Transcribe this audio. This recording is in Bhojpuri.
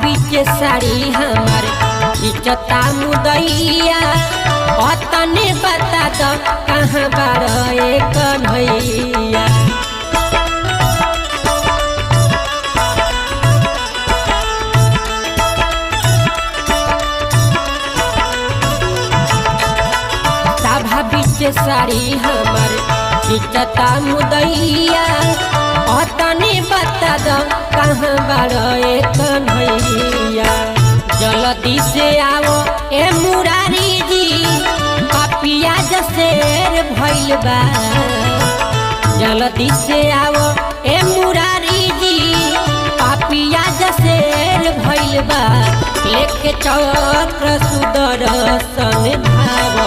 बीच साड़ी हमार खिंचता मुदैया तने बता दो कहाँ बारे कन्हैया। सभा बीच साड़ी हमार खिंचता मुदैया तने बता दो कहाँ बारे कन्हैया। जल्दी से आओ ए मुरारी जी पपिया जसेर भइल बा। जल्दी से आओ ए मुरारी जी पपिया जसेर भइल बा। लेके चक्र सुदर्शन भाव